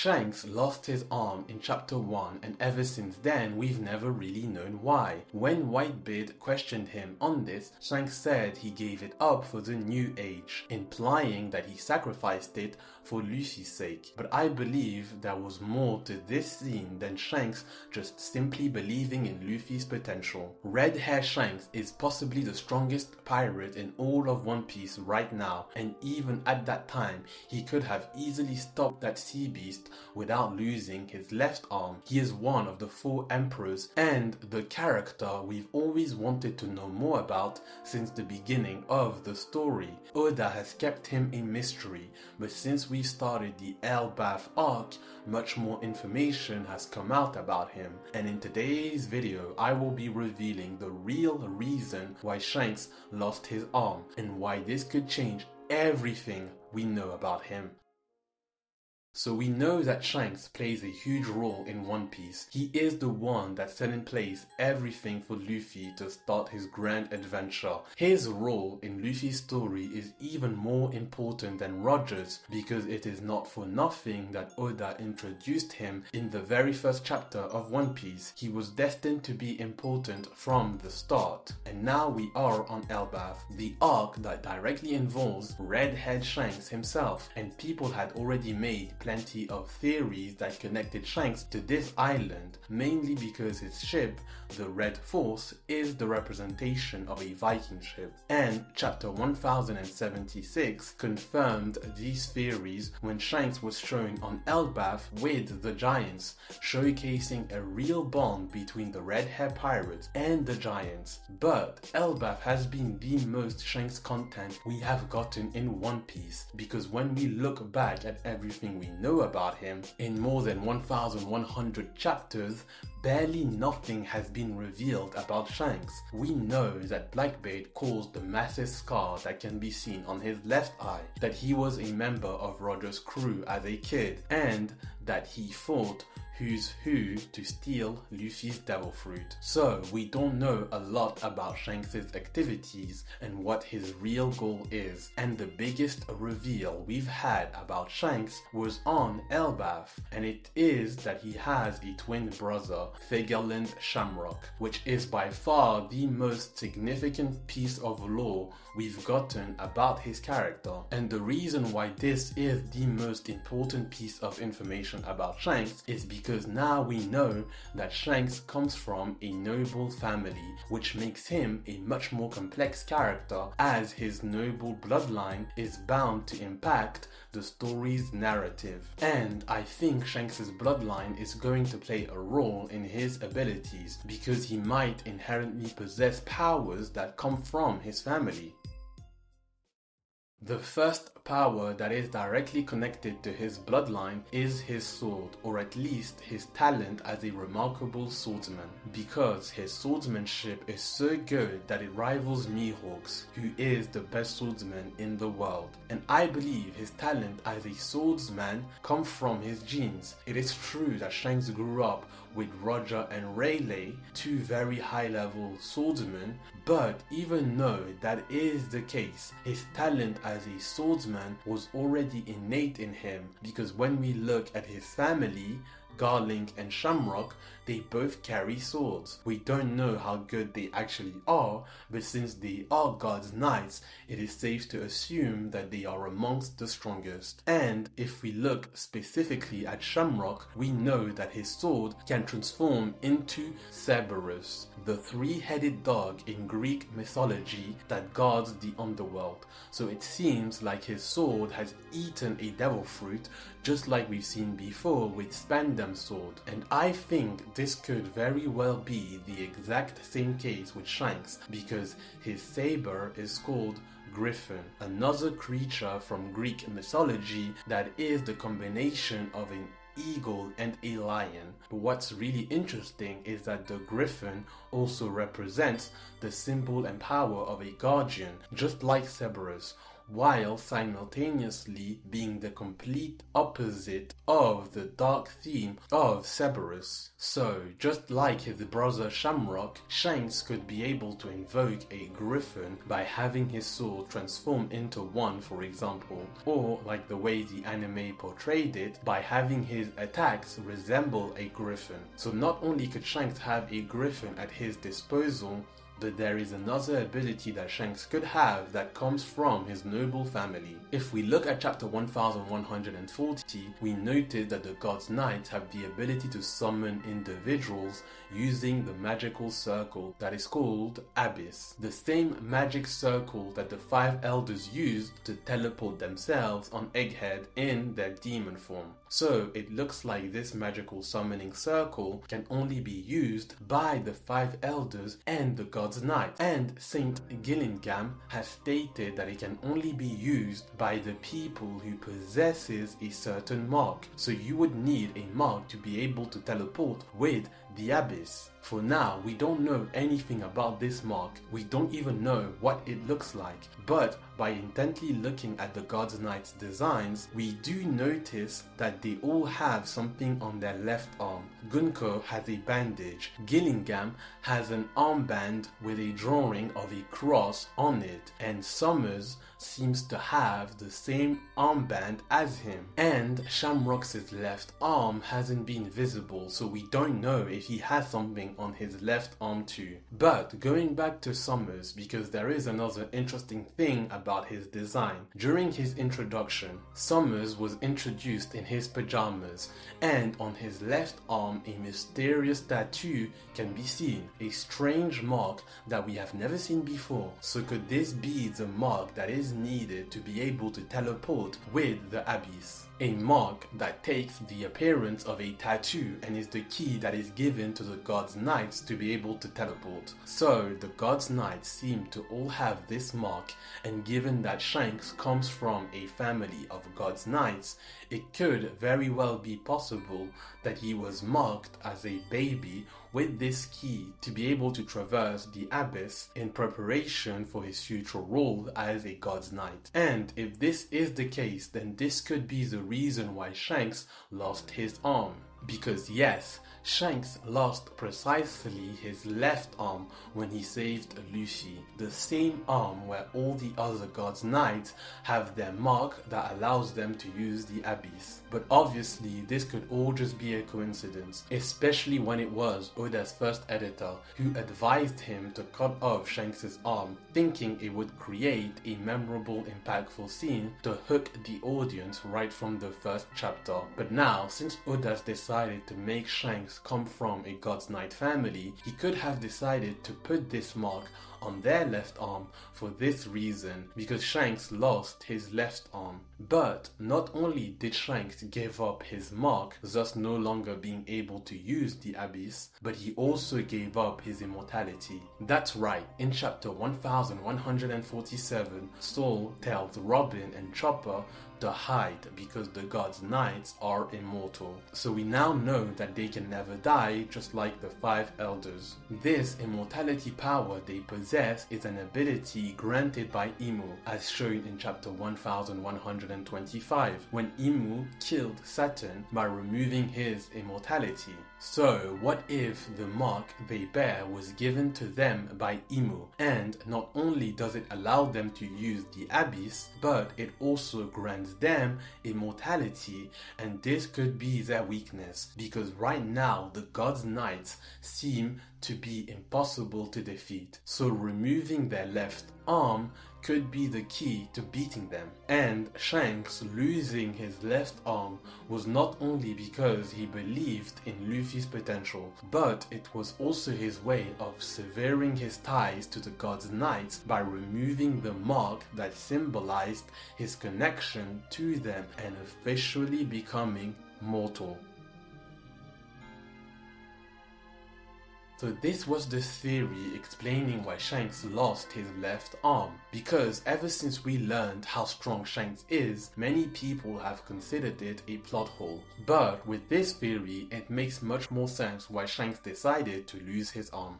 Shanks lost his arm in chapter 1 and ever since then we've never really known why. When Whitebeard questioned him on this, Shanks said he gave it up for the new age, implying that he sacrificed it for Luffy's sake. But I believe there was more to this scene than Shanks just simply believing in Luffy's potential. Red Hair Shanks is possibly the strongest pirate in all of One Piece right now, and even at that time he could have easily stopped that sea beast without losing his left arm. He is one of the 4 emperors and the character we've always wanted to know more about since the beginning of the story. Oda has kept him a mystery, but since we started the Elbaf arc, much more information has come out about him, and in today's video I will be revealing the real reason why Shanks lost his arm and why this could change everything we know about him. So we know that Shanks plays a huge role in One Piece. He is the one that set in place everything for Luffy to start his grand adventure. His role in Luffy's story is even more important than Roger's, because it is not for nothing that Oda introduced him in the very first chapter of One Piece. He was destined to be important from the start. And now we are on Elbaf, the arc that directly involves Red-Head Shanks himself, and people had already made plenty of theories that connected Shanks to this island, mainly because his ship, the Red Force, is the representation of a Viking ship. And chapter 1076 confirmed these theories when Shanks was shown on Elbaf with the giants, showcasing a real bond between the Red Hair Pirates and the giants. But Elbaf has been the most Shanks content we have gotten in One Piece, because when we look back at everything we know about him, in more than 1100 chapters, barely nothing has been revealed about Shanks. We know that Blackbeard caused the massive scar that can be seen on his left eye, that he was a member of Roger's crew as a kid, and that he fought Who's Who to steal Luffy's devil fruit. So we don't know a lot about Shanks' activities and what his real goal is, and the biggest reveal we've had about Shanks was on Elbaf, and it is that he has a twin brother, Figarland Shamrock, which is by far the most significant piece of lore we've gotten about his character. And the reason why this is the most important piece of information about Shanks is because now we know that Shanks comes from a noble family, which makes him a much more complex character, as his noble bloodline is bound to impact the story's narrative. And I think Shanks' bloodline is going to play a role in his abilities, because he might inherently possess powers that come from his family. The first power that is directly connected to his bloodline is his sword, or at least his talent as a remarkable swordsman, because his swordsmanship is so good that it rivals Mihawk's, who is the best swordsman in the world. And I believe his talent as a swordsman comes from his genes. It is true that Shanks grew up with Roger and Rayleigh, 2 very high-level swordsmen, but even though that is the case, his talent as a swordsman was already innate in him, because when we look at his family, Garling and Shamrock, they both carry swords. We don't know how good they actually are, but since they are God's knights, it is safe to assume that they are amongst the strongest. And if we look specifically at Shamrock, we know that his sword can transform into Cerberus, the 3-headed dog in Greek mythology that guards the underworld. So it seems like his sword has eaten a devil fruit, just like we've seen before with Spandam's sword. And I think this could very well be the exact same case with Shanks, because his saber is called Griffin, another creature from Greek mythology that is the combination of an eagle and a lion. But what's really interesting is that the griffin also represents the symbol and power of a guardian, just like Cerberus. while simultaneously being the complete opposite of the dark theme of Cerberus. So, just like his brother Shamrock, Shanks could be able to invoke a griffin by having his sword transform into one, for example, or like the way the anime portrayed it, by having his attacks resemble a griffin. So not only could Shanks have a griffin at his disposal, but there is another ability that Shanks could have that comes from his noble family. If we look at chapter 1140, we noted that the God's Knights have the ability to summon individuals using the magical circle that is called Abyss. The same magic circle that the 5 elders used to teleport themselves on Egghead in their demon form. So it looks like this magical summoning circle can only be used by the 5 elders and the God's Knight. And Saint Gillingham has stated that it can only be used by the people who possesses a certain mark. So you would need a mark to be able to teleport with the Abyss. For now, we don't know anything about this mark. We don't even know what it looks like. But by intently looking at the God's Knight's designs, we do notice that they all have something on their left arm. Gunko has a bandage. Gillingham has an armband with a drawing of a cross on it. And Summers seems to have the same armband as him. And Shamrock's left arm hasn't been visible, so we don't know if he has something on his left arm too. But going back to Summers, because there is another interesting thing about his design. During his introduction, Summers was introduced in his pajamas, and on his left arm a mysterious tattoo can be seen, a strange mark that we have never seen before. So could this be the mark that is needed to be able to teleport with the Abyss? A mark that takes the appearance of a tattoo and is the key that is given to the God's Knights to be able to teleport. So the God's Knights seem to all have this mark, and given that Shanks comes from a family of God's Knights, it could very well be possible that he was marked as a baby with this key to be able to traverse the Abyss in preparation for his future role as a God's Knight. And if this is the case, then this could be the reason why Shanks lost his arm. Because yes, Shanks lost precisely his left arm when he saved Luffy, the same arm where all the other God's Knights have their mark that allows them to use the Abyss. But obviously this could all just be a coincidence, especially when it was Oda's first editor who advised him to cut off Shanks' arm, thinking it would create a memorable, impactful scene to hook the audience right from the first chapter. But now, since Oda's decided to make Shanks come from a God's Knight family, he could have decided to put this mark on their left arm for this reason, because Shanks lost his left arm. But not only did Shanks give up his mark, thus no longer being able to use the Abyss, but he also gave up his immortality. That's right, in chapter 1147, Saul tells Robin and Chopper to hide because the God's Knights are immortal. So we now know that they can never die, just like the 5 elders. This immortality power they possess is an ability granted by Imu, as shown in chapter 1125, when Imu killed Saturn by removing his immortality. So what if the mark they bear was given to them by Imu, and not only does it allow them to use the Abyss, but it also grants them immortality, and this could be their weakness, because right now the God's Knights seem to be impossible to defeat. So removing their left arm could be the key to beating them. And Shanks losing his left arm was not only because he believed in Luffy's potential, but it was also his way of severing his ties to the God's Knights by removing the mark that symbolized his connection to them and officially becoming mortal. So this was the theory explaining why Shanks lost his left arm, because ever since we learned how strong Shanks is, many people have considered it a plot hole. But with this theory, it makes much more sense why Shanks decided to lose his arm.